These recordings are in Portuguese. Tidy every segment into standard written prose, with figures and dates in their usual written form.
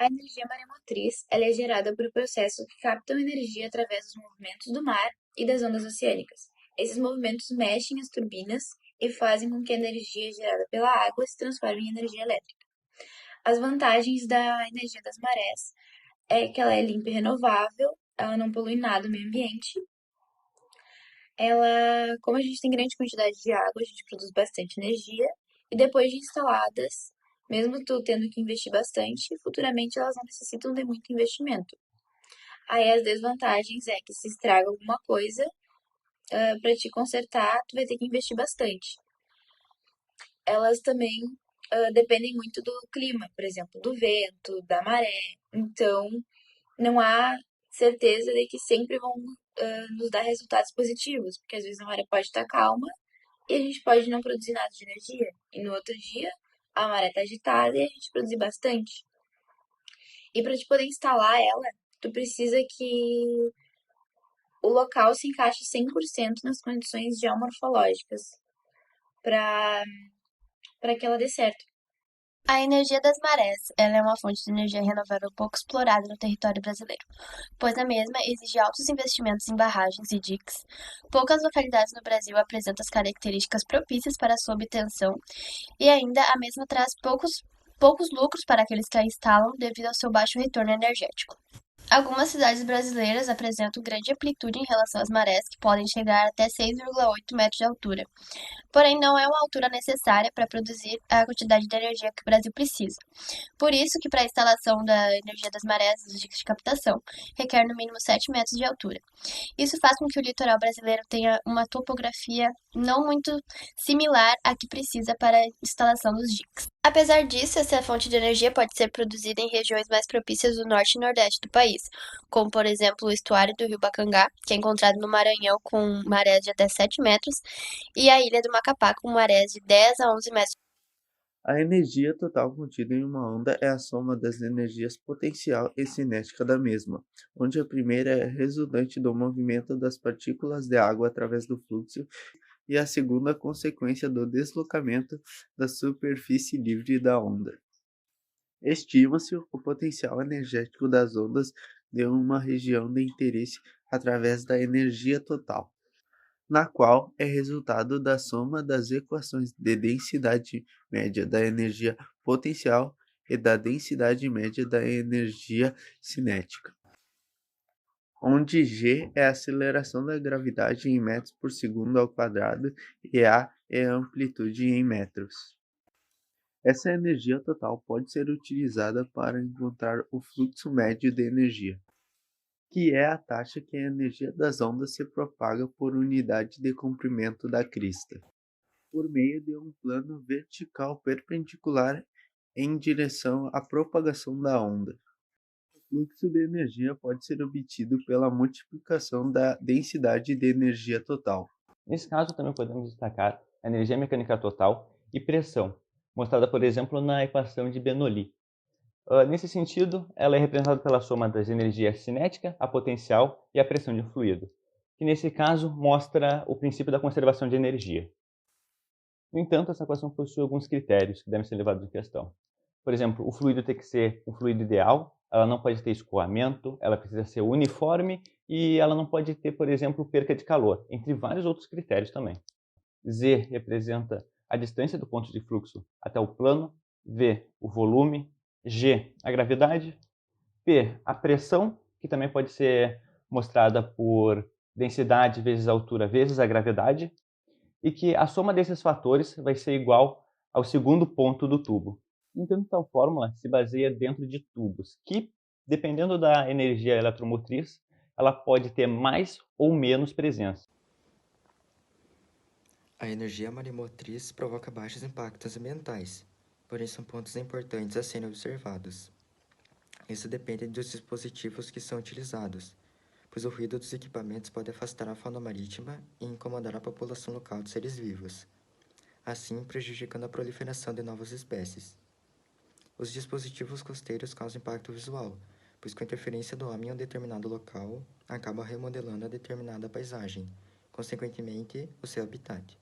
A energia maremotriz, ela é gerada por processos que captam energia através dos movimentos do mar e das ondas oceânicas. Esses movimentos mexem as turbinas e fazem com que a energia gerada pela água se transforme em energia elétrica. As vantagens da energia das marés é que ela é limpa e renovável, ela não polui nada o meio ambiente. Ela, como a gente tem grande quantidade de água, a gente produz bastante energia. E depois de instaladas, mesmo tu tendo que investir bastante, futuramente elas não necessitam de muito investimento. Aí as desvantagens é que se estraga alguma coisa, para te consertar, tu vai ter que investir bastante. Elas também dependem muito do clima, por exemplo, do vento, da maré. Então, não há certeza de que sempre vão nos dar resultados positivos, porque às vezes a maré pode estar calma e a gente pode não produzir nada de energia. E no outro dia, a maré está agitada e a gente produzir bastante. E para te poder instalar ela, tu precisa que o local se encaixe 100% nas condições geomorfológicas para que ela dê certo. A energia das marés, ela é uma fonte de energia renovável pouco explorada no território brasileiro, pois a mesma exige altos investimentos em barragens e diques. Poucas localidades no Brasil apresentam as características propícias para sua obtenção e ainda a mesma traz poucos lucros para aqueles que a instalam devido ao seu baixo retorno energético. Algumas cidades brasileiras apresentam grande amplitude em relação às marés, que podem chegar até 6,8 metros de altura. Porém, não é uma altura necessária para produzir a quantidade de energia que o Brasil precisa. Por isso que para a instalação da energia das marés dos diques de captação, requer no mínimo 7 metros de altura. Isso faz com que o litoral brasileiro tenha uma topografia não muito similar à que precisa para a instalação dos diques. Apesar disso, essa fonte de energia pode ser produzida em regiões mais propícias do norte e nordeste do país, como por exemplo o estuário do rio Bacangá, que é encontrado no Maranhão com marés de até 7 metros, e a ilha do Macapá com marés de 10 a 11 metros. A energia total contida em uma onda é a soma das energias potencial e cinética da mesma, onde a primeira é resultante do movimento das partículas de água através do fluxo e a segunda consequência do deslocamento da superfície livre da onda. Estima-se o potencial energético das ondas de uma região de interesse através da energia total, na qual é resultado da soma das equações de densidade média da energia potencial e da densidade média da energia cinética, onde g é a aceleração da gravidade em metros por segundo ao quadrado e a é a amplitude em metros. Essa energia total pode ser utilizada para encontrar o fluxo médio de energia, que é a taxa que a energia das ondas se propaga por unidade de comprimento da crista, por meio de um plano vertical perpendicular em direção à propagação da onda. O fluxo de energia pode ser obtido pela multiplicação da densidade de energia total. Nesse caso, também podemos destacar a energia mecânica total e pressão, mostrada, por exemplo, na equação de Bernoulli. Nesse sentido, ela é representada pela soma das energias cinética, a potencial e a pressão de um fluido, que nesse caso mostra o princípio da conservação de energia. No entanto, essa equação possui alguns critérios que devem ser levados em questão. Por exemplo, o fluido tem que ser um fluido ideal, ela não pode ter escoamento, ela precisa ser uniforme e ela não pode ter, por exemplo, perca de calor, entre vários outros critérios também. Z representa a distância do ponto de fluxo até o plano, V, o volume, G, a gravidade, P, a pressão, que também pode ser mostrada por densidade vezes altura vezes a gravidade, e que a soma desses fatores vai ser igual ao segundo ponto do tubo. Então, tal fórmula se baseia dentro de tubos, que, dependendo da energia eletromotriz, ela pode ter mais ou menos presença. A energia maremotriz provoca baixos impactos ambientais, porém são pontos importantes a serem observados. Isso depende dos dispositivos que são utilizados, pois o ruído dos equipamentos pode afastar a fauna marítima e incomodar a população local de seres vivos, assim prejudicando a proliferação de novas espécies. Os dispositivos costeiros causam impacto visual, pois com a interferência do homem em um determinado local, acaba remodelando a determinada paisagem, consequentemente, o seu habitat.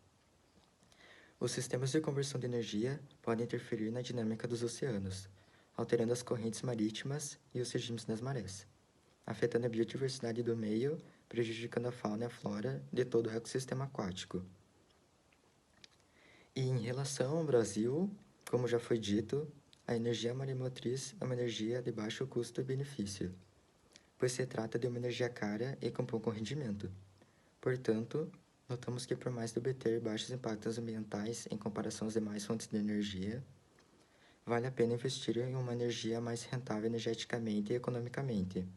Os sistemas de conversão de energia podem interferir na dinâmica dos oceanos, alterando as correntes marítimas e os regimes das marés, afetando a biodiversidade do meio, prejudicando a fauna e a flora de todo o ecossistema aquático. E em relação ao Brasil, como já foi dito, a energia maremotriz é uma energia de baixo custo e benefício, pois se trata de uma energia cara e com pouco rendimento. Portanto, notamos que por mais de obter baixos impactos ambientais em comparação às demais fontes de energia, vale a pena investir em uma energia mais rentável energeticamente e economicamente,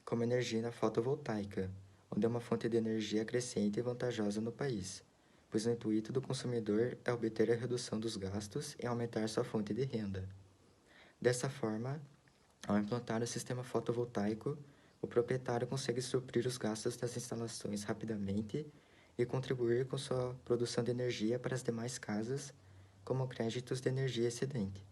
como a energia na fotovoltaica, onde é uma fonte de energia crescente e vantajosa no país, pois o intuito do consumidor é obter a redução dos gastos e aumentar sua fonte de renda. Dessa forma, ao implantar o sistema fotovoltaico, o proprietário consegue suprir os gastos das instalações rapidamente e contribuir com sua produção de energia para as demais casas, como créditos de energia excedente.